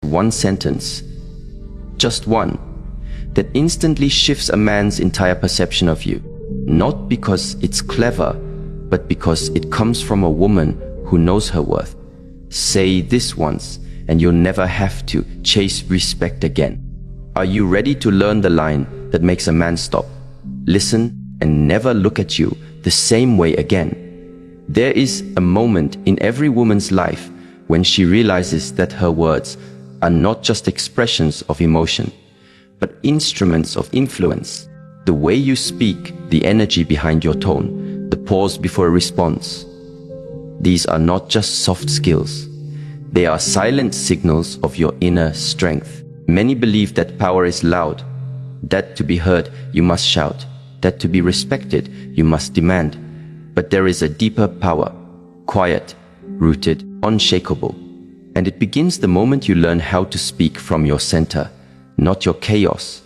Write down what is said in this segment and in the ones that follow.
one sentence, just one, that instantly shifts a man's entire perception of you. Not because it's clever, but because it comes from a woman who knows her worth. Say this once, and you'll never have to chase respect again. Are you ready to learn the line that makes a man stop, listen, and never look at you the same way again? There is a moment in every woman's life when she realizes that her words are not just expressions of emotion, but instruments of influence. The way you speak, the energy behind your tone, the pause before a response. These are not just soft skills. They are silent signals of your inner strength. Many believe that power is loud, that to be heard you must shout, that to be respected you must demand. But there is a deeper power, quiet, rooted, unshakable. And it begins the moment you learn how to speak from your center, not your chaos.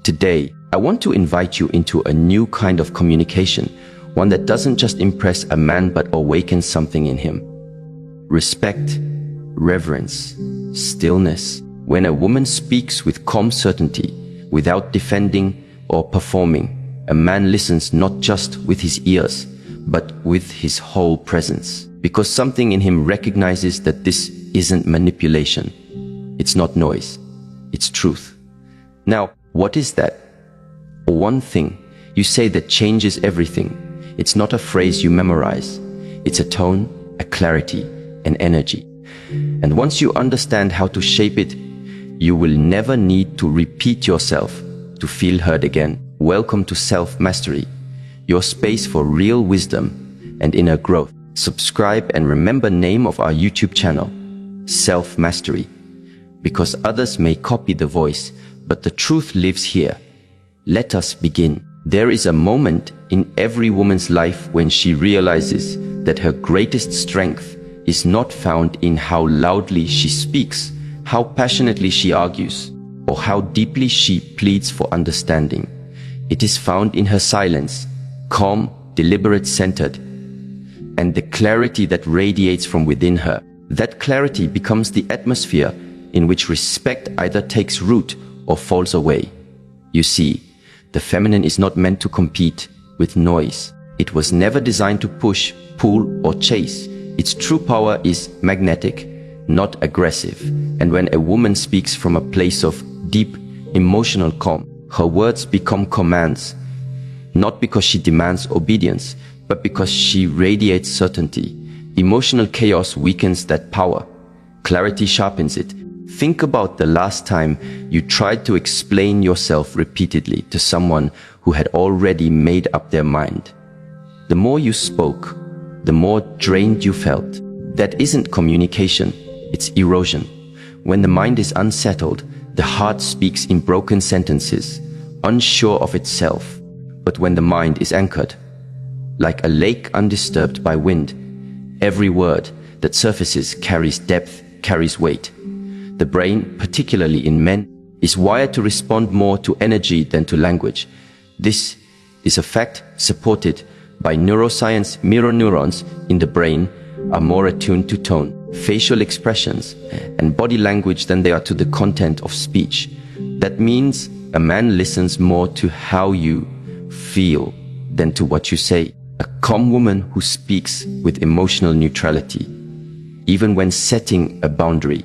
Today, I want to invite you into a new kind of communication, one that doesn't just impress a man but awakens something in him. Respect, reverence, stillness. When a woman speaks with calm certainty, without defending or performing, a man listens not just with his ears, but with his whole presence. Because something in him recognizes that this isn't manipulation. It's not noise. It's truth. Now, what is that? One thing you say that changes everything. It's not a phrase you memorize. It's a tone, a clarity, an energy. And once you understand how to shape it, you will never need to repeat yourself to feel heard again. Welcome to Self-Mastery, your space for real wisdom and inner growth. Subscribe and remember name of our YouTube channel, Self-Mastery, because others may copy the voice, but the truth lives here. Let us begin. There is a moment in every woman's life when she realizes that her greatest strength is not found in how loudly she speaks, how passionately she argues, or how deeply she pleads for understanding. It is found in her silence, calm, deliberate, centered, and the clarity that radiates from within her. That clarity becomes the atmosphere in which respect either takes root or falls away. You see, the feminine is not meant to compete with noise. It was never designed to push, pull, or chase. Its true power is magnetic, not aggressive. And when a woman speaks from a place of deep emotional calm, her words become commands, not because she demands obedience, but because she radiates certainty. Emotional chaos weakens that power. Clarity sharpens it. Think about the last time you tried to explain yourself repeatedly to someone who had already made up their mind. The more you spoke, the more drained you felt. That isn't communication, it's erosion. When the mind is unsettled, the heart speaks in broken sentences, unsure of itself. But when the mind is anchored, like a lake undisturbed by wind, every word that surfaces carries depth, carries weight. The brain, particularly in men, is wired to respond more to energy than to language. This is a fact supported by neuroscience. Mirror neurons in the brain are more attuned to tone, facial expressions, and body language than they are to the content of speech. That means a man listens more to how you feel than to what you say. A calm woman who speaks with emotional neutrality, even when setting a boundary,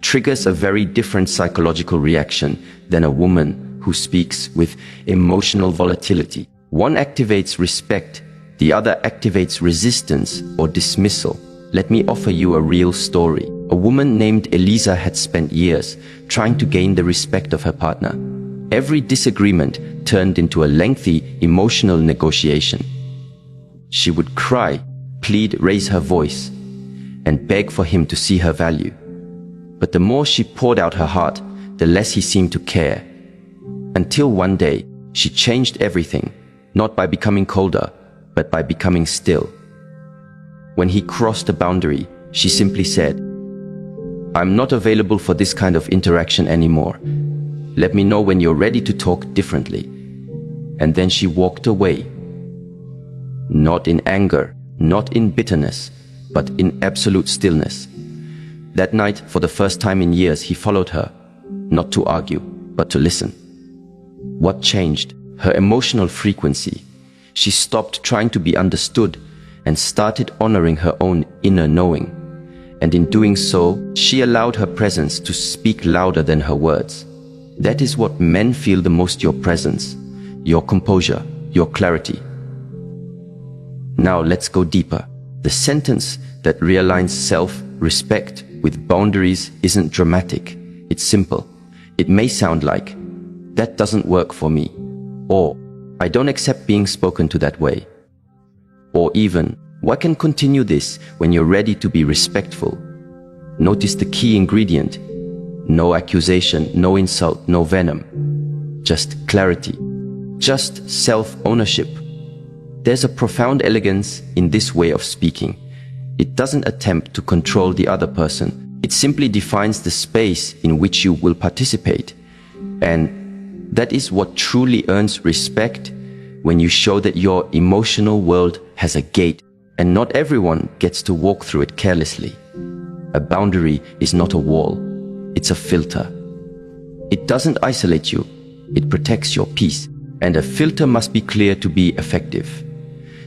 triggers a very different psychological reaction than a woman who speaks with emotional volatility. One activates respect, the other activates resistance or dismissal. Let me offer you a real story. A woman named Elisa had spent years trying to gain the respect of her partner. Every disagreement turned into a lengthy emotional negotiation. She would cry, plead, raise her voice, and beg for him to see her value. But the more she poured out her heart, the less he seemed to care. Until one day, she changed everything, not by becoming colder, but by becoming still. When he crossed a boundary, she simply said, "I'm not available for this kind of interaction anymore. Let me know when you're ready to talk differently." And then she walked away. Not in anger, not in bitterness, but in absolute stillness. That night, for the first time in years, he followed her, not to argue, but to listen. What changed? Her emotional frequency. She stopped trying to be understood and started honoring her own inner knowing. And in doing so, she allowed her presence to speak louder than her words. That is what men feel the most: your presence, your composure, your clarity. Now let's go deeper. The sentence that realigns self-respect with boundaries isn't dramatic. It's simple. It may sound like, "That doesn't work for me," or "I don't accept being spoken to that way," or even, "Why can continue this when you're ready to be respectful?" Notice the key ingredient. No accusation, no insult, no venom. Just clarity. Just self-ownership. There's a profound elegance in this way of speaking. It doesn't attempt to control the other person. It simply defines the space in which you will participate. And that is what truly earns respect, when you show that your emotional world has a gate and not everyone gets to walk through it carelessly. A boundary is not a wall, it's a filter. It doesn't isolate you, it protects your peace. And a filter must be clear to be effective.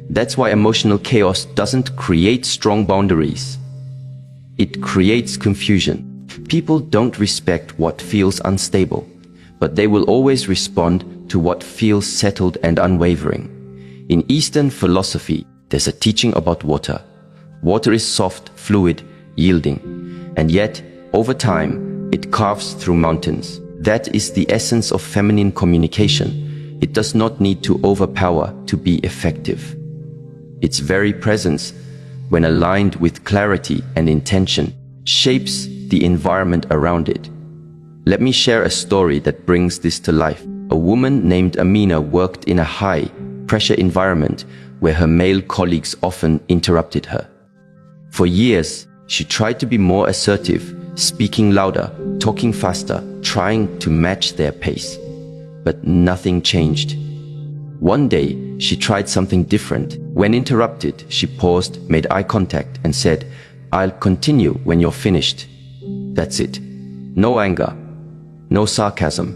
That's why emotional chaos doesn't create strong boundaries. It creates confusion. People don't respect what feels unstable, but they will always respond to what feels settled and unwavering. In Eastern philosophy, there's a teaching about water. Water is soft, fluid, yielding, and yet, over time, it carves through mountains. That is the essence of feminine communication. It does not need to overpower to be effective. Its very presence, when aligned with clarity and intention, shapes the environment around it. Let me share a story that brings this to life. A woman named Amina worked in a high-pressure environment where her male colleagues often interrupted her. For years, she tried to be more assertive, speaking louder, talking faster, trying to match their pace. But nothing changed. One day, she tried something different. When interrupted, she paused, made eye contact, and said, "I'll continue when you're finished." That's it. No anger, no sarcasm,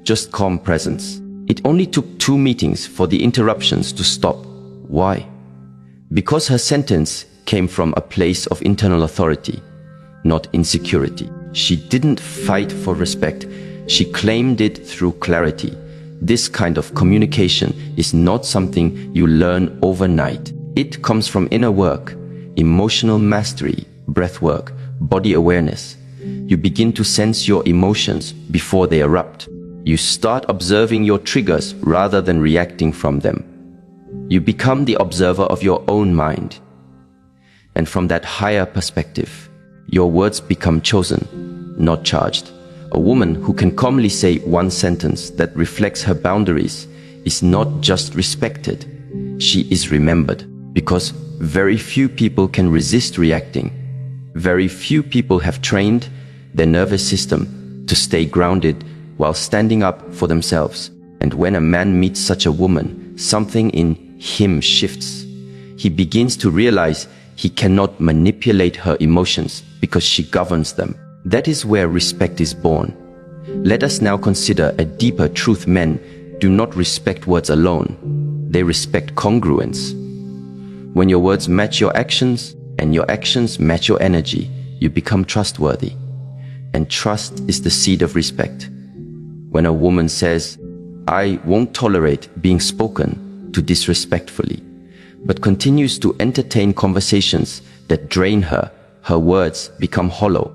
just calm presence. It only took 2 meetings for the interruptions to stop. Why? Because her sentence came from a place of internal authority, not insecurity. She didn't fight for respect. She claimed it through clarity. This kind of communication is not something you learn overnight. It comes from inner work, emotional mastery, breath work, body awareness. You begin to sense your emotions before they erupt. You start observing your triggers rather than reacting from them. You become the observer of your own mind. And from that higher perspective, your words become chosen, not charged. A woman who can calmly say one sentence that reflects her boundaries is not just respected, she is remembered. Because very few people can resist reacting. Very few people have trained their nervous system to stay grounded while standing up for themselves. And when a man meets such a woman, something in him shifts. He begins to realize he cannot manipulate her emotions because she governs them. That is where respect is born. Let us now consider a deeper truth. Men do not respect words alone. They respect congruence. When your words match your actions and your actions match your energy, you become trustworthy. And trust is the seed of respect. When a woman says, "I won't tolerate being spoken to disrespectfully," but continues to entertain conversations that drain her, her words become hollow.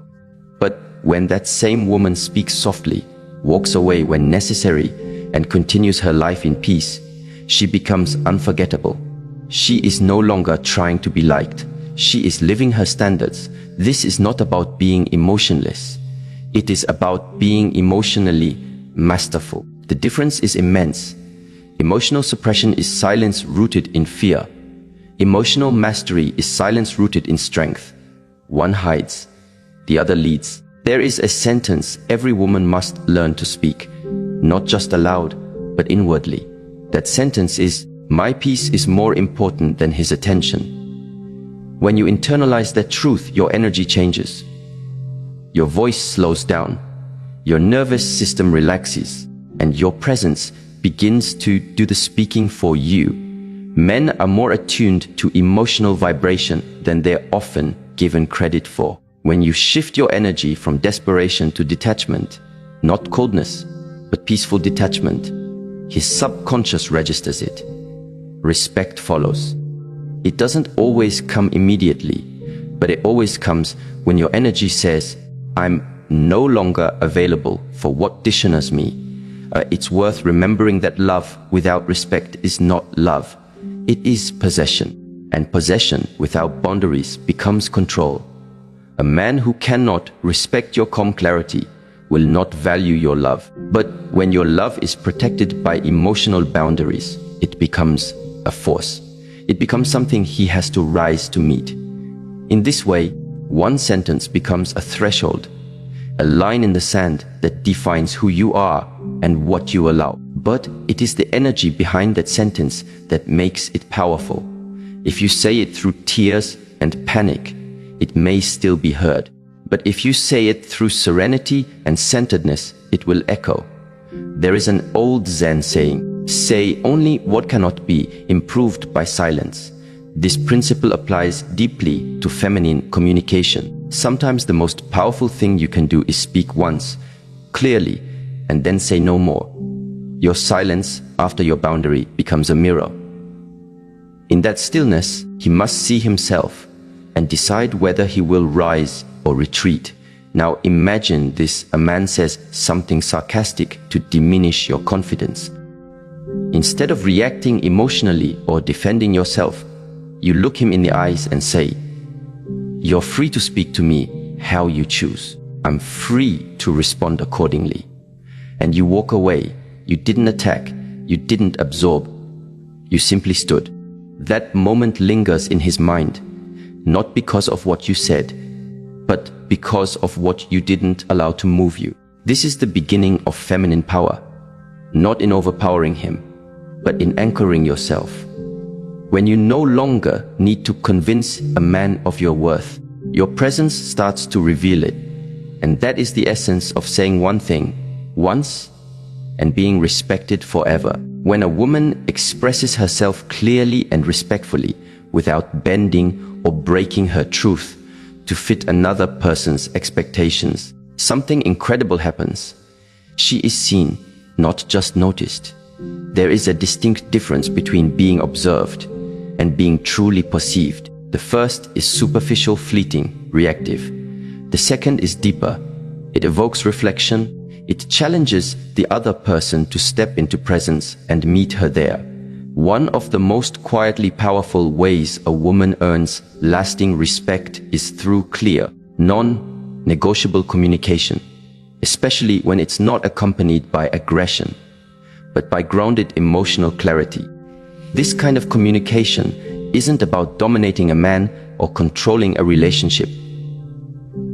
But when that same woman speaks softly, walks away when necessary, and continues her life in peace, she becomes unforgettable. She is no longer trying to be liked. She is living her standards. This is not about being emotionless. It is about being emotionally masterful. The difference is immense. Emotional suppression is silence rooted in fear. Emotional mastery is silence rooted in strength. One hides, the other leads. There is a sentence every woman must learn to speak, not just aloud, but inwardly. That sentence is, "My peace is more important than his attention." When you internalize that truth, your energy changes. Your voice slows down, your nervous system relaxes, and your presence begins to do the speaking for you. Men are more attuned to emotional vibration than they're often given credit for. When you shift your energy from desperation to detachment, not coldness, but peaceful detachment, his subconscious registers it. Respect follows. It doesn't always come immediately, but it always comes when your energy says, I'm no longer available for what dishonors me. It's worth remembering that love without respect is not love. It is possession, and possession without boundaries becomes control. A man who cannot respect your calm clarity will not value your love. But when your love is protected by emotional boundaries, it becomes a force. It becomes something he has to rise to meet. In this way, one sentence becomes a threshold, a line in the sand that defines who you are and what you allow. But it is the energy behind that sentence that makes it powerful. If you say it through tears and panic, it may still be heard. But if you say it through serenity and centeredness, it will echo. There is an old Zen saying, say only what cannot be improved by silence. This principle applies deeply to feminine communication. Sometimes the most powerful thing you can do is speak once, clearly, and then say no more. Your silence after your boundary becomes a mirror. In that stillness, he must see himself and decide whether he will rise or retreat. Now imagine this: a man says something sarcastic to diminish your confidence. Instead of reacting emotionally or defending yourself, you look him in the eyes and say, you're free to speak to me how you choose. I'm free to respond accordingly. And you walk away. You didn't attack. You didn't absorb. You simply stood. That moment lingers in his mind, not because of what you said, but because of what you didn't allow to move you. This is the beginning of feminine power, not in overpowering him, but in anchoring yourself. When you no longer need to convince a man of your worth, your presence starts to reveal it. And that is the essence of saying one thing once and being respected forever. When a woman expresses herself clearly and respectfully without bending or breaking her truth to fit another person's expectations, something incredible happens. She is seen, not just noticed. There is a distinct difference between being observed and being truly perceived. The first is superficial, fleeting, reactive. The second is deeper. It evokes reflection. It challenges the other person to step into presence and meet her there. One of the most quietly powerful ways a woman earns lasting respect is through clear, non-negotiable communication, especially when it's not accompanied by aggression, but by grounded emotional clarity. This kind of communication isn't about dominating a man or controlling a relationship.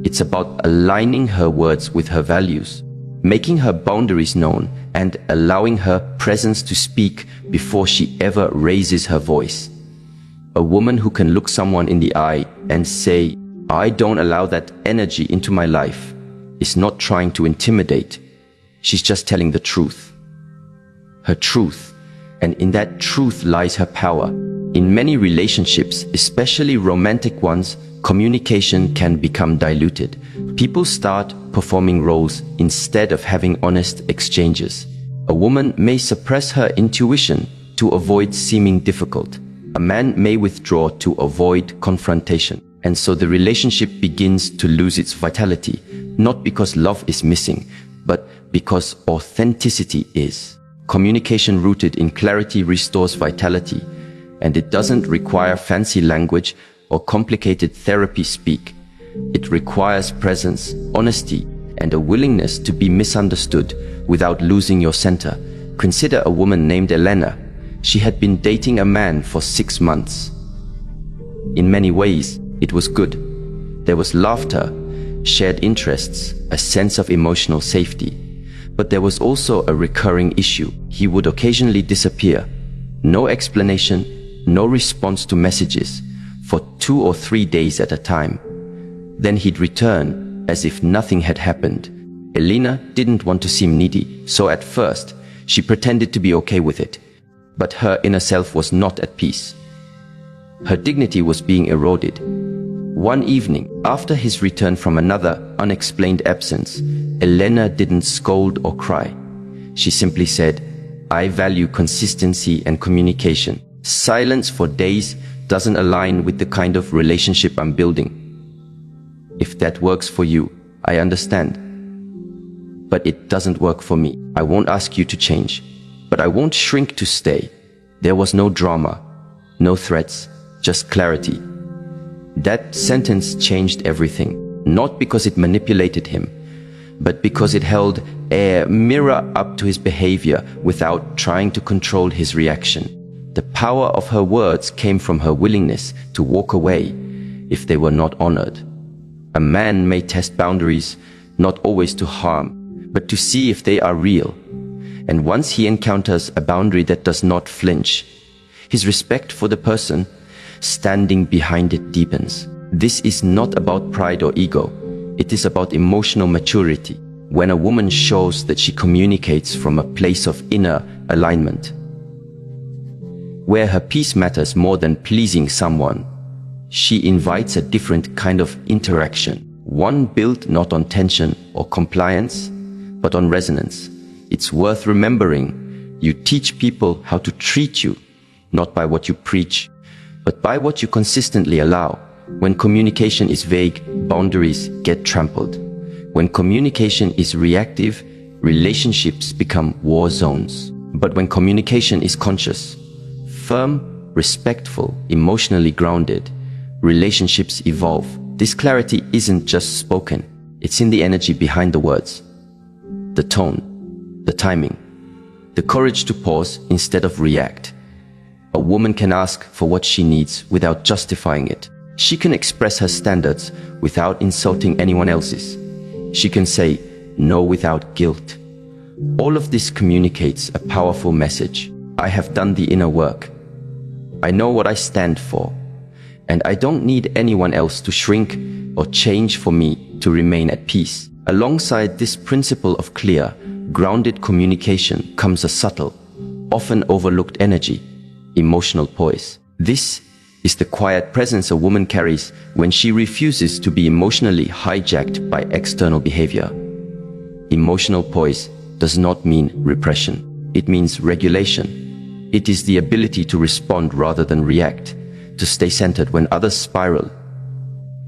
It's about aligning her words with her values, making her boundaries known, and allowing her presence to speak before she ever raises her voice. A woman who can look someone in the eye and say, I don't allow that energy into my life, is not trying to intimidate. She's just telling the truth. Her truth. And in that truth lies her power. In many relationships, especially romantic ones, communication can become diluted. People start performing roles instead of having honest exchanges. A woman may suppress her intuition to avoid seeming difficult. A man may withdraw to avoid confrontation. And so the relationship begins to lose its vitality, not because love is missing, but because authenticity is. Communication rooted in clarity restores vitality, and it doesn't require fancy language or complicated therapy speak. It requires presence, honesty, and a willingness to be misunderstood without losing your center. Consider a woman named Elena. She had been dating a man for 6 months. In many ways, it was good. There was laughter, shared interests, a sense of emotional safety. But there was also a recurring issue. He would occasionally disappear. No explanation, no response to messages, for 2 or 3 days at a time. Then he'd return, as if nothing had happened. Elena didn't want to seem needy, so at first, she pretended to be okay with it. But her inner self was not at peace. Her dignity was being eroded. One evening, after his return from another unexplained absence, Elena didn't scold or cry. She simply said, "I value consistency and communication. Silence for days doesn't align with the kind of relationship I'm building. If that works for you, I understand. But it doesn't work for me. I won't ask you to change, but I won't shrink to stay." There was no drama, no threats, just clarity. That sentence changed everything, not because it manipulated him, but because it held a mirror up to his behavior without trying to control his reaction. The power of her words came from her willingness to walk away if they were not honored. A man may test boundaries, not always to harm, but to see if they are real. And once he encounters a boundary that does not flinch, his respect for the person standing behind it deepens. This is not about pride or ego. It is about emotional maturity. When a woman shows that she communicates from a place of inner alignment, where her peace matters more than pleasing someone, she invites a different kind of interaction. One built not on tension or compliance, but on resonance. It's worth remembering. You teach people how to treat you, not by what you preach, but by what you consistently allow. When communication is vague, boundaries get trampled. When communication is reactive, relationships become war zones. But when communication is conscious, firm, respectful, emotionally grounded, relationships evolve. This clarity isn't just spoken. It's in the energy behind the words, the tone, the timing, the courage to pause instead of react. A woman can ask for what she needs without justifying it. She can express her standards without insulting anyone else's. She can say no without guilt. All of this communicates a powerful message. I have done the inner work. I know what I stand for, and I don't need anyone else to shrink or change for me to remain at peace. Alongside this principle of clear, grounded communication comes a subtle, often overlooked energy, emotional poise. This is the quiet presence a woman carries when she refuses to be emotionally hijacked by external behavior. Emotional poise does not mean repression. It means regulation. It is the ability to respond rather than react, to stay centered when others spiral.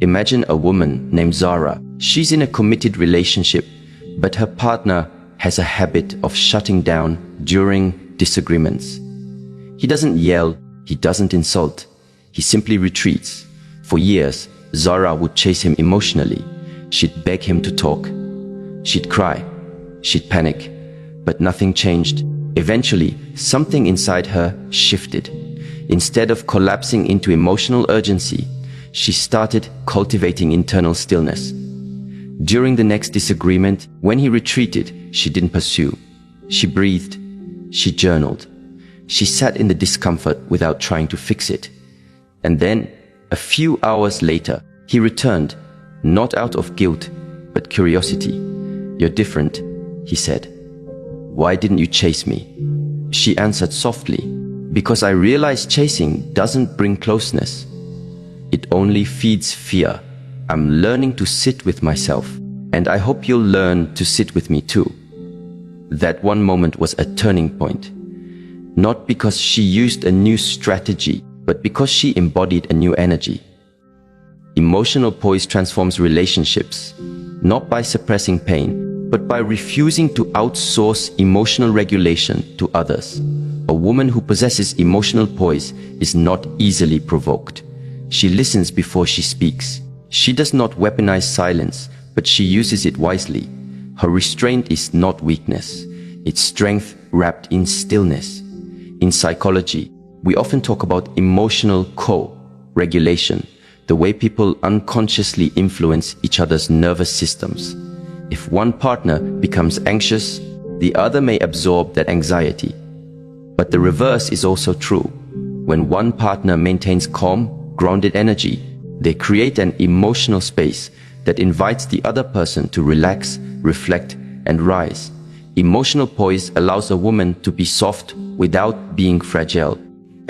Imagine a woman named Zara. She's in a committed relationship, but her partner has a habit of shutting down during disagreements. He doesn't yell, he doesn't insult, he simply retreats. For years, Zara would chase him emotionally. She'd beg him to talk. She'd cry. She'd panic. But nothing changed. Eventually, something inside her shifted. Instead of collapsing into emotional urgency, she started cultivating internal stillness. During the next disagreement, when he retreated, she didn't pursue. She breathed. She journaled. She sat in the discomfort without trying to fix it. And then, a few hours later, he returned, not out of guilt, but curiosity. "You're different," he said. "Why didn't you chase me?" She answered softly, "Because I realized chasing doesn't bring closeness. It only feeds fear. I'm learning to sit with myself, and I hope you'll learn to sit with me too." That one moment was a turning point. Not because she used a new strategy, but because she embodied a new energy. Emotional poise transforms relationships, not by suppressing pain, but by refusing to outsource emotional regulation to others. A woman who possesses emotional poise is not easily provoked. She listens before she speaks. She does not weaponize silence, but she uses it wisely. Her restraint is not weakness. It's strength wrapped in stillness. In psychology, we often talk about emotional co-regulation, the way people unconsciously influence each other's nervous systems. If one partner becomes anxious, the other may absorb that anxiety. But the reverse is also true. When one partner maintains calm, grounded energy, they create an emotional space that invites the other person to relax, reflect, and rise. Emotional poise allows a woman to be soft without being fragile,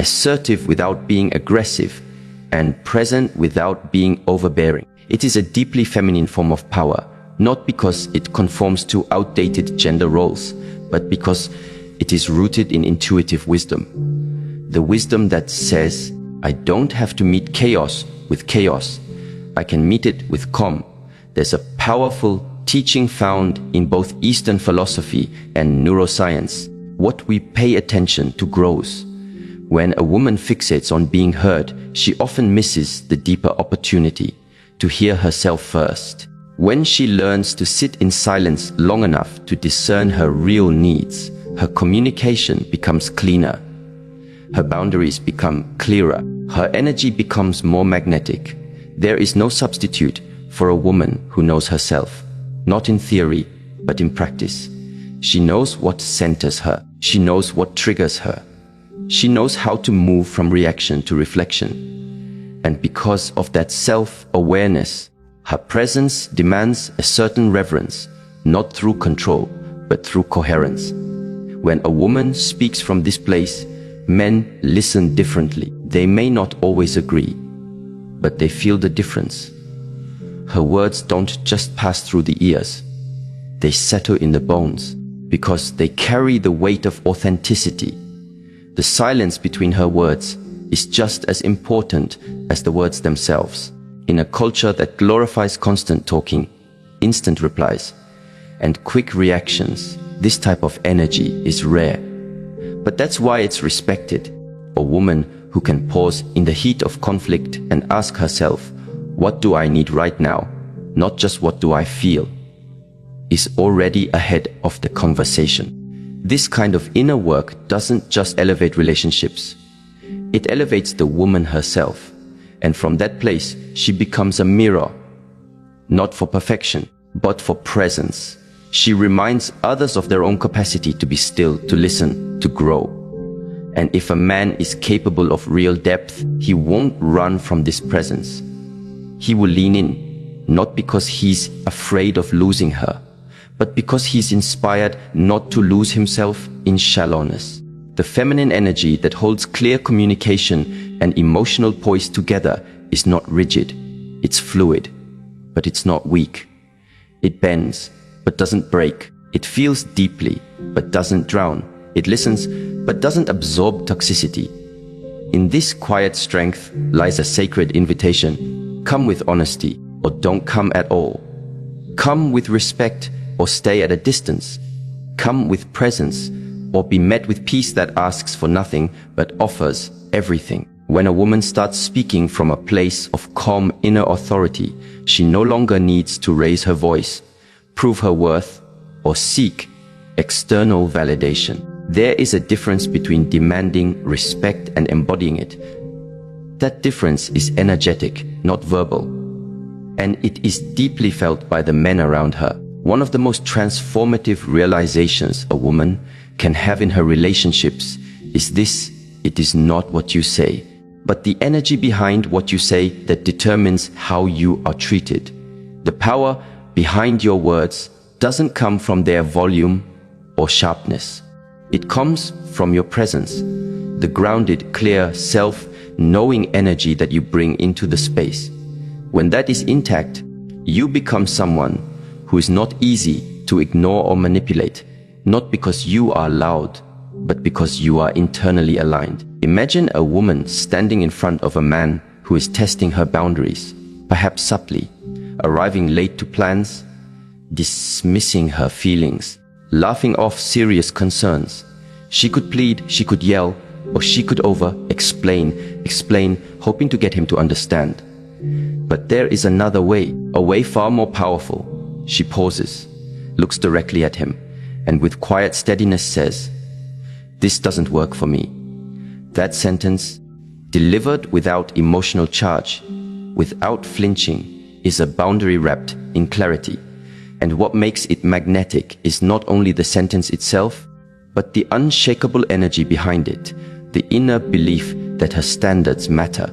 assertive without being aggressive, and present without being overbearing. It is a deeply feminine form of power, not because it conforms to outdated gender roles, but because it is rooted in intuitive wisdom. The wisdom that says, I don't have to meet chaos with chaos. I can meet it with calm. There's a powerful teaching found in both Eastern philosophy and neuroscience. What we pay attention to grows. When a woman fixates on being heard, she often misses the deeper opportunity to hear herself first. When she learns to sit in silence long enough to discern her real needs, her communication becomes cleaner. Her boundaries become clearer. Her energy becomes more magnetic. There is no substitute for a woman who knows herself, not in theory, but in practice. She knows what centers her. She knows what triggers her. She knows how to move from reaction to reflection. And because of that self-awareness, her presence demands a certain reverence, not through control, but through coherence. When a woman speaks from this place, men listen differently. They may not always agree, but they feel the difference. Her words don't just pass through the ears. They settle in the bones because they carry the weight of authenticity. The silence between her words is just as important as the words themselves. In a culture that glorifies constant talking, instant replies, and quick reactions, this type of energy is rare. But that's why it's respected. A woman who can pause in the heat of conflict and ask herself, what do I need right now? Not just what do I feel, is already ahead of the conversation. This kind of inner work doesn't just elevate relationships. It elevates the woman herself. And from that place, she becomes a mirror, not for perfection, but for presence. She reminds others of their own capacity to be still, to listen, to grow. And if a man is capable of real depth, he won't run from this presence. He will lean in, not because he's afraid of losing her, but because he's inspired not to lose himself in shallowness. The feminine energy that holds clear communication and emotional poise together is not rigid. It's fluid, but it's not weak. It bends, but doesn't break. It feels deeply, but doesn't drown. It listens, but doesn't absorb toxicity. In this quiet strength lies a sacred invitation. Come with honesty, or don't come at all. Come with respect, or stay at a distance. Come with presence, or be met with peace that asks for nothing but offers everything. When a woman starts speaking from a place of calm inner authority, she no longer needs to raise her voice, prove her worth, or seek external validation. There is a difference between demanding respect and embodying it. That difference is energetic, not verbal, and it is deeply felt by the men around her. One of the most transformative realizations a woman can have in her relationships is this: it is not what you say, but the energy behind what you say that determines how you are treated. The power behind your words doesn't come from their volume or sharpness. It comes from your presence, the grounded, clear, self-knowing energy that you bring into the space. When that is intact, you become someone who is not easy to ignore or manipulate, not because you are loud, but because you are internally aligned. Imagine a woman standing in front of a man who is testing her boundaries, perhaps subtly, arriving late to plans, dismissing her feelings, laughing off serious concerns. She could plead, she could yell, or she could explain, hoping to get him to understand. But there is another way, a way far more powerful. She pauses, looks directly at him, and with quiet steadiness says, "This doesn't work for me." That sentence, delivered without emotional charge, without flinching, is a boundary wrapped in clarity. And what makes it magnetic is not only the sentence itself, but the unshakable energy behind it, the inner belief that her standards matter.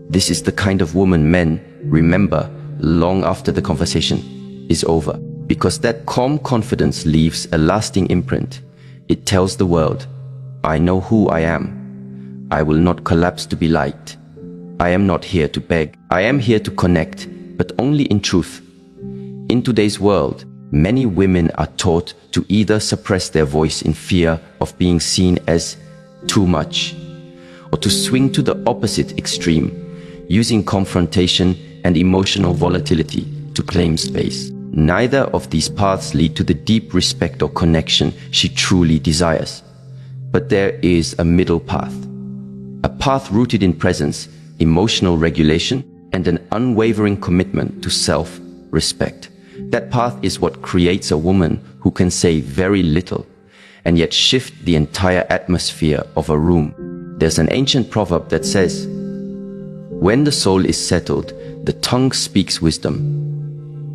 This is the kind of woman men remember long after the conversation is over. Because that calm confidence leaves a lasting imprint. It tells the world, I know who I am. I will not collapse to be liked. I am not here to beg. I am here to connect, but only in truth. In today's world, many women are taught to either suppress their voice in fear of being seen as too much, or to swing to the opposite extreme, using confrontation and emotional volatility to claim space. Neither of these paths lead to the deep respect or connection she truly desires. But there is a middle path. A path rooted in presence, emotional regulation, and an unwavering commitment to self-respect. That path is what creates a woman who can say very little and yet shift the entire atmosphere of a room. There's an ancient proverb that says, when the soul is settled, the tongue speaks wisdom.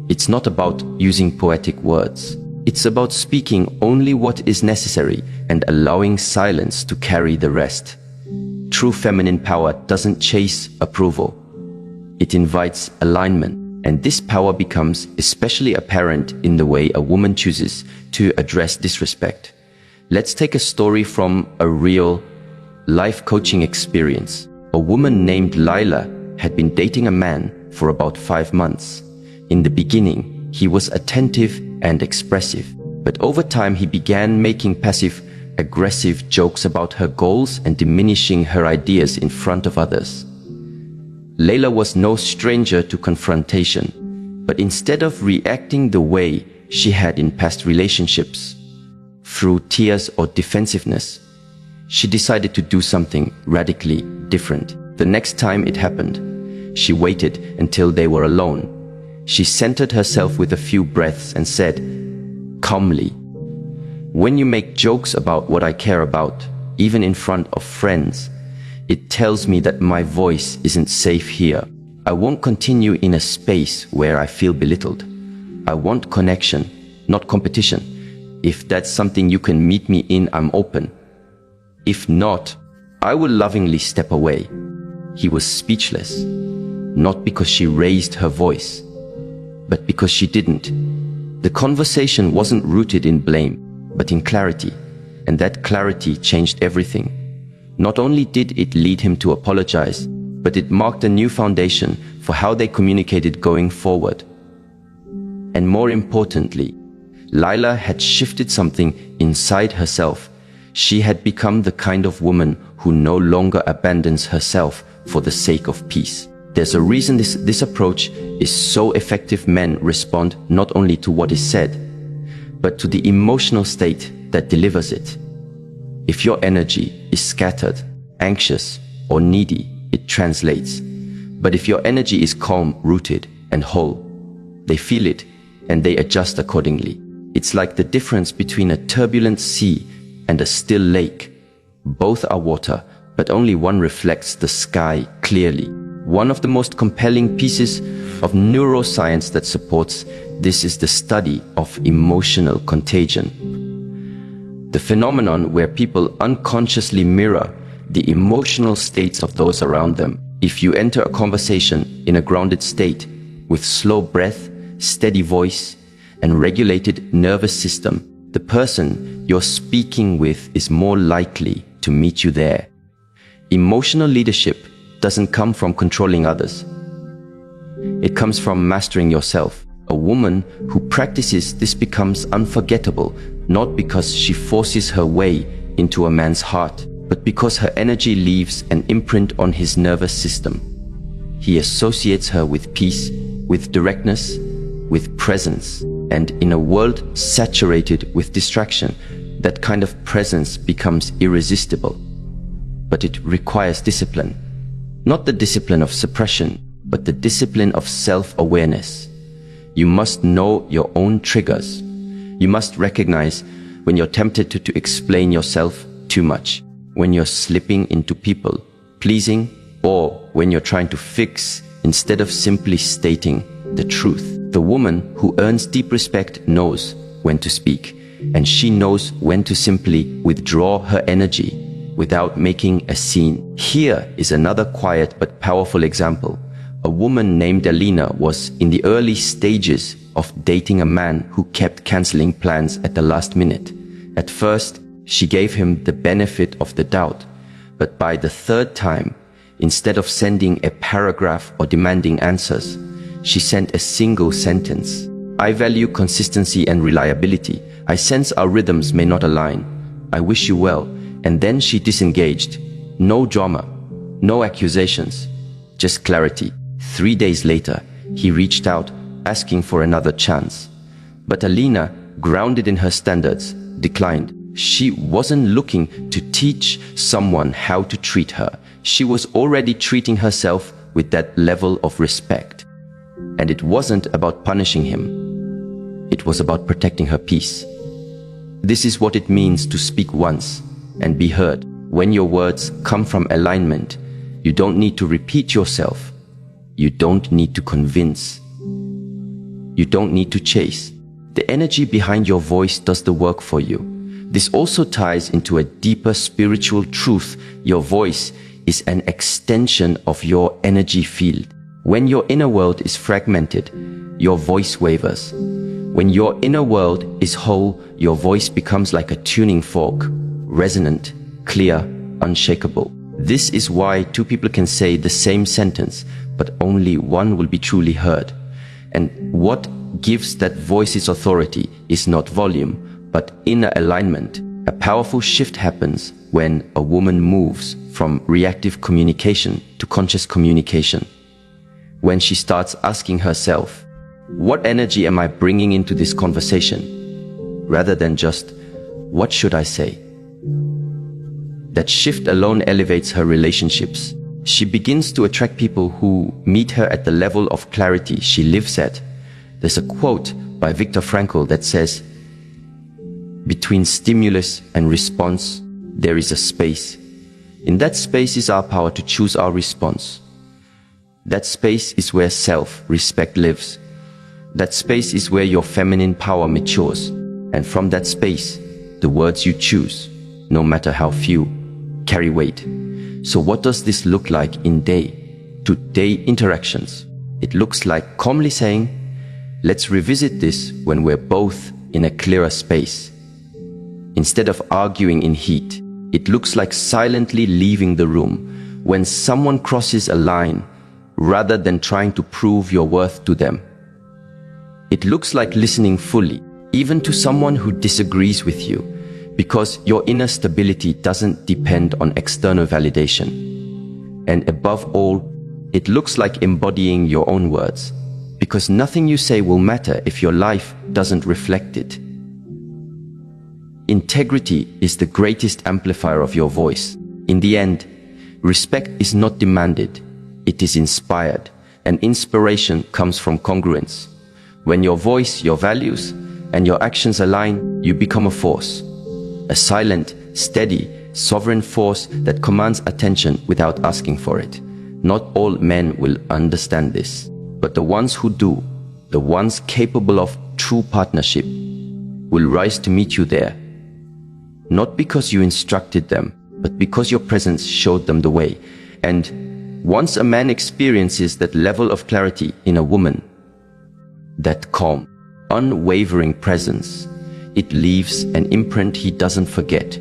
It's not about using poetic words. It's about speaking only what is necessary and allowing silence to carry the rest. True feminine power doesn't chase approval. It invites alignment, and this power becomes especially apparent in the way a woman chooses to address disrespect. Let's take a story from a real life coaching experience. A woman named Lila had been dating a man for about 5 months. In the beginning, he was attentive and expressive, but over time he began making passive-aggressive jokes about her goals and diminishing her ideas in front of others. Layla was no stranger to confrontation, but instead of reacting the way she had in past relationships, through tears or defensiveness, she decided to do something radically different. The next time it happened, she waited until they were alone. She centered herself with a few breaths and said, calmly, when you make jokes about what I care about, even in front of friends, it tells me that my voice isn't safe here. I won't continue in a space where I feel belittled. I want connection, not competition. If that's something you can meet me in, I'm open. If not, I will lovingly step away. He was speechless, not because she raised her voice, but because she didn't. The conversation wasn't rooted in blame, but in clarity, and that clarity changed everything. Not only did it lead him to apologize, but it marked a new foundation for how they communicated going forward. And more importantly, Lila had shifted something inside herself. She had become the kind of woman who no longer abandons herself for the sake of peace. There's a reason this approach is so effective. Men respond not only to what is said, but to the emotional state that delivers it. If your energy is scattered, anxious, or needy, it translates. But if your energy is calm, rooted, and whole, they feel it and they adjust accordingly. It's like the difference between a turbulent sea and a still lake. Both are water, but only one reflects the sky clearly. One of the most compelling pieces of neuroscience that supports this is the study of emotional contagion. The phenomenon where people unconsciously mirror the emotional states of those around them. If you enter a conversation in a grounded state, with slow breath, steady voice, and regulated nervous system, the person you're speaking with is more likely to meet you there. Emotional leadership doesn't come from controlling others. It comes from mastering yourself. A woman who practices this becomes unforgettable, not because she forces her way into a man's heart, but because her energy leaves an imprint on his nervous system. He associates her with peace, with directness, with presence, and in a world saturated with distraction, that kind of presence becomes irresistible. But it requires discipline. Not the discipline of suppression, but the discipline of self-awareness. You must know your own triggers. You must recognize when you're tempted to explain yourself too much, when you're slipping into people pleasing, or when you're trying to fix instead of simply stating the truth. The woman who earns deep respect knows when to speak, and she knows when to simply withdraw her energy without making a scene. Here is another quiet but powerful example. A woman named Alina was in the early stages of dating a man who kept canceling plans at the last minute. At first, she gave him the benefit of the doubt, but by the third time, instead of sending a paragraph or demanding answers, she sent a single sentence. I value consistency and reliability. I sense our rhythms may not align. I wish you well. And then she disengaged. No drama, no accusations, just clarity. 3 days later, he reached out, asking for another chance. But Alina, grounded in her standards, declined. She wasn't looking to teach someone how to treat her. She was already treating herself with that level of respect. And it wasn't about punishing him. It was about protecting her peace. This is what it means to speak once and be heard. When your words come from alignment, you don't need to repeat yourself. You don't need to convince. You don't need to chase. The energy behind your voice does the work for you. This also ties into a deeper spiritual truth. Your voice is an extension of your energy field. When your inner world is fragmented, your voice wavers. When your inner world is whole, your voice becomes like a tuning fork, resonant, clear, unshakable. This is why two people can say the same sentence, but only one will be truly heard. And what gives that voice its authority is not volume, but inner alignment. A powerful shift happens when a woman moves from reactive communication to conscious communication. When she starts asking herself, what energy am I bringing into this conversation? Rather than just, what should I say? That shift alone elevates her relationships. She begins to attract people who meet her at the level of clarity she lives at. There's a quote by Viktor Frankl that says, between stimulus and response, there is a space. In that space is our power to choose our response. That space is where self-respect lives. That space is where your feminine power matures. And from that space, the words you choose, no matter how few, carry weight. So what does this look like in day-to-day interactions? It looks like calmly saying, let's revisit this when we're both in a clearer space. Instead of arguing in heat, it looks like silently leaving the room when someone crosses a line rather than trying to prove your worth to them. It looks like listening fully, even to someone who disagrees with you, because your inner stability doesn't depend on external validation. And above all, it looks like embodying your own words, because nothing you say will matter if your life doesn't reflect it. Integrity is the greatest amplifier of your voice. In the end, respect is not demanded, it is inspired, and inspiration comes from congruence. When your voice, your values, and your actions align, you become a force. A silent, steady, sovereign force that commands attention without asking for it. Not all men will understand this, but the ones who do, the ones capable of true partnership, will rise to meet you there. Not because you instructed them, but because your presence showed them the way. And once a man experiences that level of clarity in a woman, that calm, unwavering presence, it leaves an imprint he doesn't forget.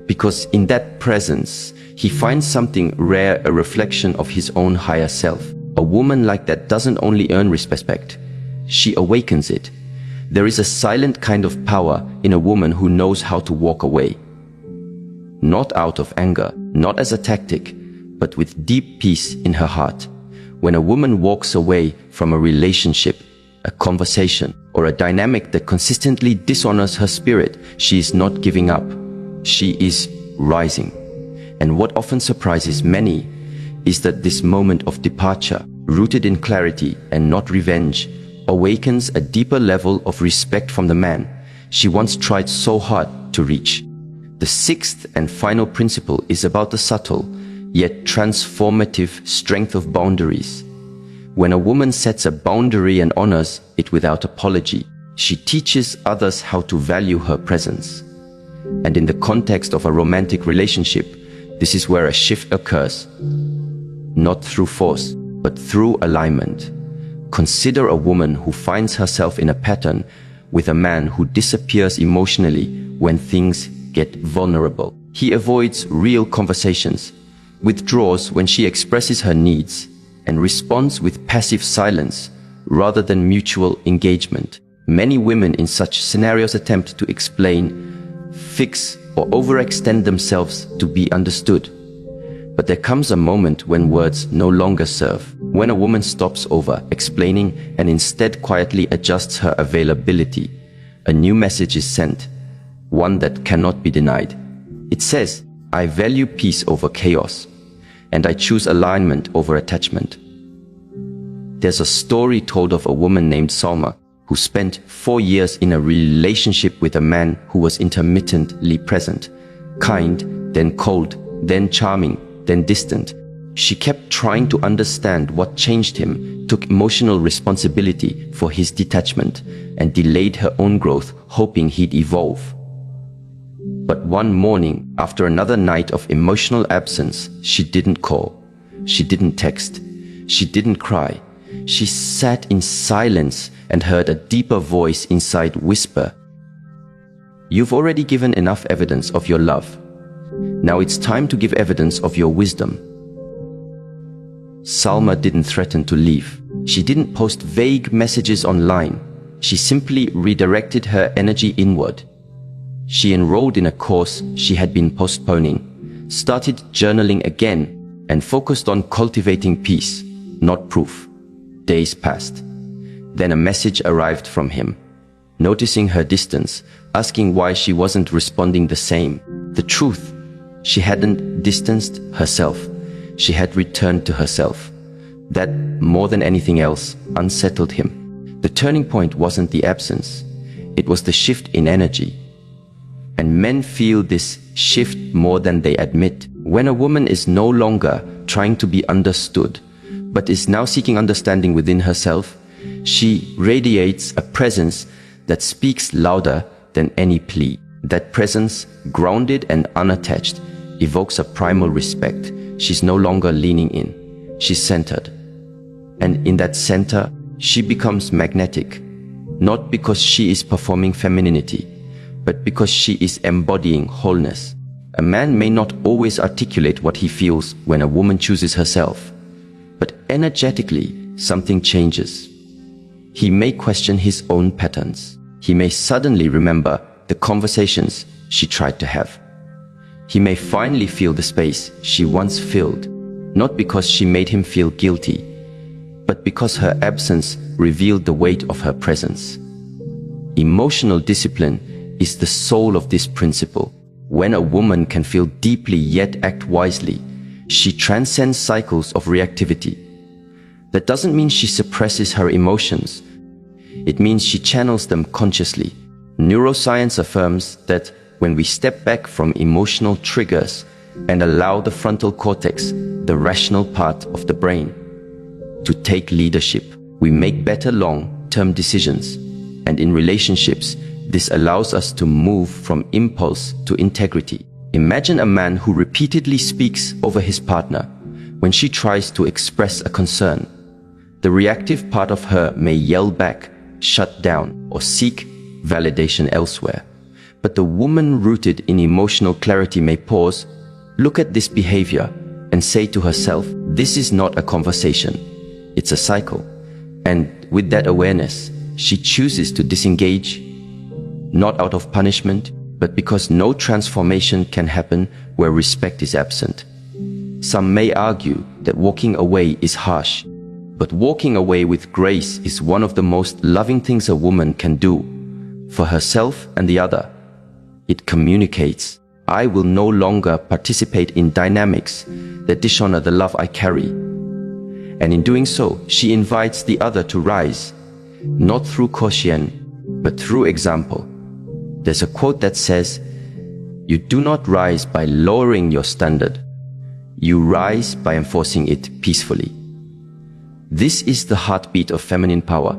Because in that presence, he finds something rare, a reflection of his own higher self. A woman like that doesn't only earn respect, she awakens it. There is a silent kind of power in a woman who knows how to walk away. Not out of anger, not as a tactic, but with deep peace in her heart. When a woman walks away from a relationship, a conversation, or a dynamic that consistently dishonors her spirit, she is not giving up. She is rising. And what often surprises many is that this moment of departure, rooted in clarity and not revenge, awakens a deeper level of respect from the man she once tried so hard to reach. The sixth and final principle is about the subtle, yet transformative strength of boundaries. When a woman sets a boundary and honors it without apology, she teaches others how to value her presence. And in the context of a romantic relationship, this is where a shift occurs. Not through force, but through alignment. Consider a woman who finds herself in a pattern with a man who disappears emotionally when things get vulnerable. He avoids real conversations, withdraws when she expresses her needs, and responds with passive silence rather than mutual engagement. Many women in such scenarios attempt to explain, fix, or overextend themselves to be understood. But there comes a moment when words no longer serve, when a woman stops over explaining and instead quietly adjusts her availability. A new message is sent, one that cannot be denied. It says, I value peace over chaos, and I choose alignment over attachment. There's a story told of a woman named Salma who spent 4 years in a relationship with a man who was intermittently present, kind, then cold, then charming, then distant. She kept trying to understand what changed him, took emotional responsibility for his detachment, and delayed her own growth, hoping he'd evolve. But one morning, after another night of emotional absence, she didn't call, she didn't text, she didn't cry. She sat in silence and heard a deeper voice inside whisper, "You've already given enough evidence of your love. Now it's time to give evidence of your wisdom." Salma didn't threaten to leave. She didn't post vague messages online. She simply redirected her energy inward. She enrolled in a course she had been postponing, started journaling again, and focused on cultivating peace, not proof. Days passed. Then a message arrived from him, noticing her distance, asking why she wasn't responding the same. The truth, she hadn't distanced herself. She had returned to herself. That, more than anything else, unsettled him. The turning point wasn't the absence. It was the shift in energy. And men feel this shift more than they admit. When a woman is no longer trying to be understood, but is now seeking understanding within herself, she radiates a presence that speaks louder than any plea. That presence, grounded and unattached, evokes a primal respect. She's no longer leaning in. She's centered. And in that center, she becomes magnetic, not because she is performing femininity, but because she is embodying wholeness. A man may not always articulate what he feels when a woman chooses herself, but energetically, something changes. He may question his own patterns. He may suddenly remember the conversations she tried to have. He may finally feel the space she once filled, not because she made him feel guilty, but because her absence revealed the weight of her presence. Emotional discipline is the soul of this principle. When a woman can feel deeply yet act wisely, she transcends cycles of reactivity. That doesn't mean she suppresses her emotions. It means she channels them consciously. Neuroscience affirms that when we step back from emotional triggers and allow the frontal cortex, the rational part of the brain, to take leadership, we make better long-term decisions. And in relationships, this allows us to move from impulse to integrity. Imagine a man who repeatedly speaks over his partner when she tries to express a concern. The reactive part of her may yell back, shut down, or seek validation elsewhere. But the woman rooted in emotional clarity may pause, look at this behavior, and say to herself, this is not a conversation, it's a cycle. And with that awareness, she chooses to disengage, not out of punishment, but because no transformation can happen where respect is absent. Some may argue that walking away is harsh, but walking away with grace is one of the most loving things a woman can do for herself and the other. It communicates, I will no longer participate in dynamics that dishonor the love I carry. And in doing so, she invites the other to rise, not through caution, but through example. There's a quote that says, you do not rise by lowering your standard. You rise by enforcing it peacefully. This is the heartbeat of feminine power.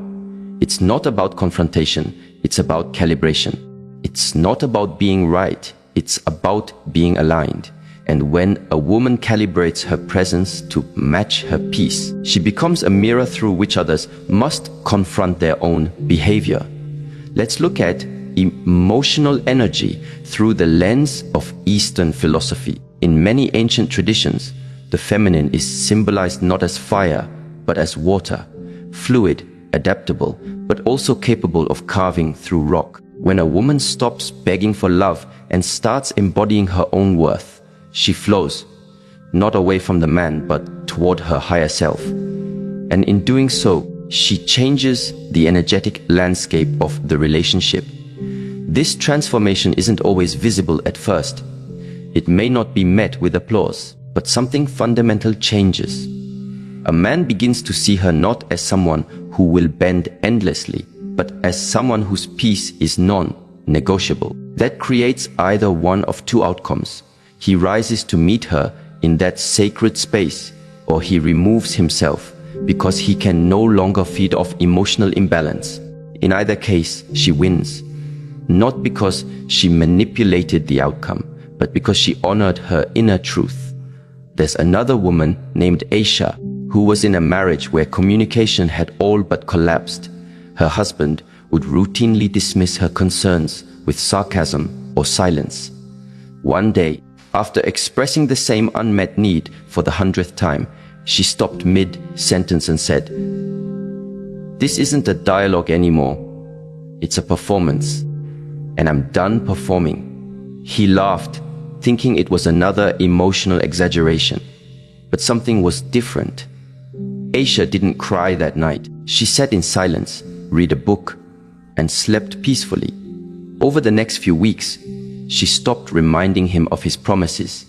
It's not about confrontation, it's about calibration. It's not about being right, it's about being aligned. And when a woman calibrates her presence to match her peace, she becomes a mirror through which others must confront their own behavior. Let's look at emotional energy through the lens of Eastern philosophy. In many ancient traditions, the feminine is symbolized not as fire, but as water, fluid, adaptable, but also capable of carving through rock. When a woman stops begging for love and starts embodying her own worth, she flows, not away from the man, but toward her higher self. And in doing so, she changes the energetic landscape of the relationship. This transformation isn't always visible at first. It may not be met with applause, but something fundamental changes. A man begins to see her not as someone who will bend endlessly, but as someone whose peace is non-negotiable. That creates either one of two outcomes. He rises to meet her in that sacred space, or he removes himself because he can no longer feed off emotional imbalance. In either case, she wins. Not because she manipulated the outcome, but because she honored her inner truth. There's another woman named Aisha who was in a marriage where communication had all but collapsed. Her husband would routinely dismiss her concerns with sarcasm or silence. One day, after expressing the same unmet need for the 100th time, she stopped mid-sentence and said, "This isn't a dialogue anymore. It's a performance. And I'm done performing." He laughed, thinking it was another emotional exaggeration. But something was different. Aisha didn't cry that night. She sat in silence, read a book, and slept peacefully. Over the next few weeks, she stopped reminding him of his promises.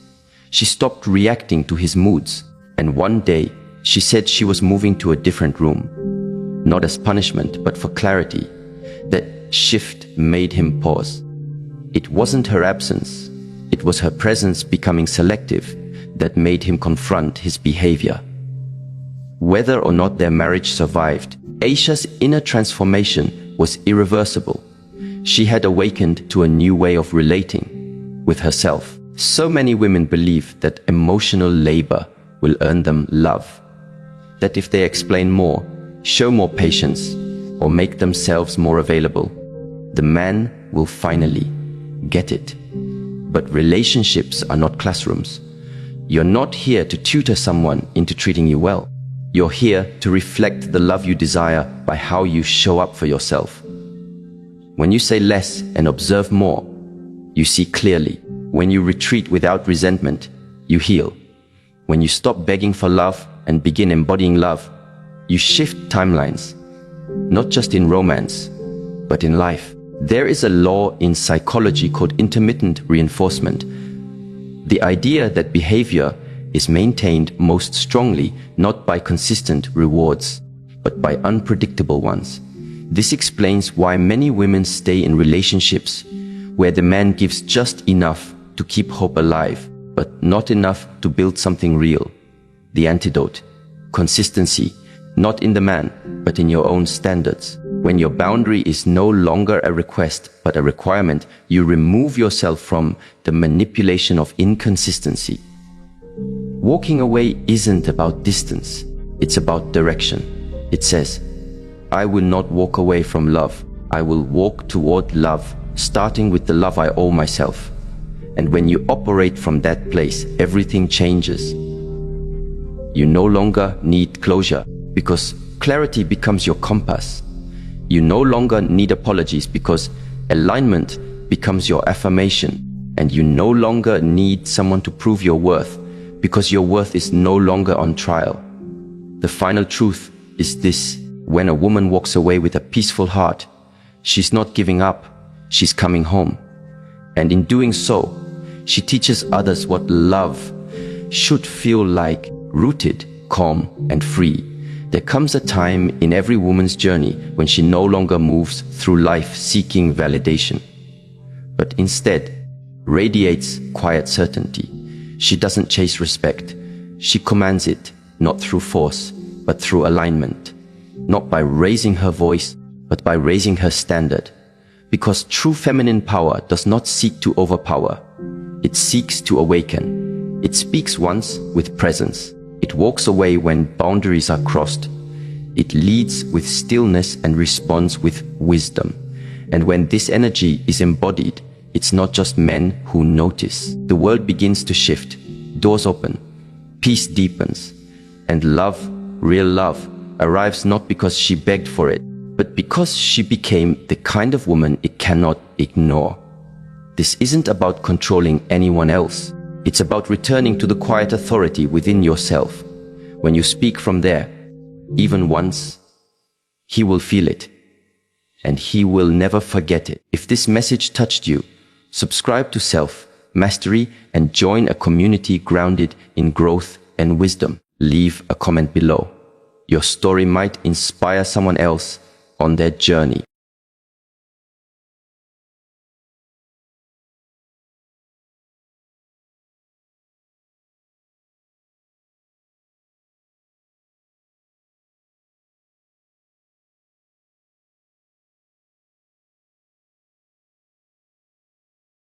She stopped reacting to his moods. And one day, she said she was moving to a different room. Not as punishment, but for clarity. That shift made him pause. It wasn't her absence. It was her presence becoming selective that made him confront his behavior. Whether or not their marriage survived, Aisha's inner transformation was irreversible. She had awakened to a new way of relating with herself. So many women believe that emotional labor will earn them love. That if they explain more, show more patience, or make themselves more available, the man will finally get it. But relationships are not classrooms. You're not here to tutor someone into treating you well. You're here to reflect the love you desire by how you show up for yourself. When you say less and observe more, you see clearly. When you retreat without resentment, you heal. When you stop begging for love and begin embodying love, you shift timelines, not just in romance, but in life. There is a law in psychology called intermittent reinforcement. The idea that behavior is maintained most strongly not by consistent rewards, but by unpredictable ones. This explains why many women stay in relationships where the man gives just enough to keep hope alive, but not enough to build something real. The antidote: consistency, not in the man, but in your own standards. When your boundary is no longer a request, but a requirement, you remove yourself from the manipulation of inconsistency. Walking away isn't about distance, it's about direction. It says, I will not walk away from love. I will walk toward love, starting with the love I owe myself. And when you operate from that place, everything changes. You no longer need closure because clarity becomes your compass. You no longer need apologies because alignment becomes your affirmation. And you no longer need someone to prove your worth because your worth is no longer on trial. The final truth is this: when a woman walks away with a peaceful heart, she's not giving up, she's coming home. And in doing so, she teaches others what love should feel like: rooted, calm, and free. There comes a time in every woman's journey when she no longer moves through life seeking validation, but instead radiates quiet certainty. She doesn't chase respect. She commands it, not through force, but through alignment. Not by raising her voice, but by raising her standard. Because true feminine power does not seek to overpower. It seeks to awaken. It speaks once with presence. It walks away when boundaries are crossed. It leads with stillness and responds with wisdom. And when this energy is embodied, it's not just men who notice. The world begins to shift. Doors open. Peace deepens. And love, real love, arrives not because she begged for it, but because she became the kind of woman it cannot ignore. This isn't about controlling anyone else. It's about returning to the quiet authority within yourself. When you speak from there, even once, he will feel it. And he will never forget it. If this message touched you, subscribe to Self Mastery and join a community grounded in growth and wisdom. Leave a comment below. Your story might inspire someone else on their journey.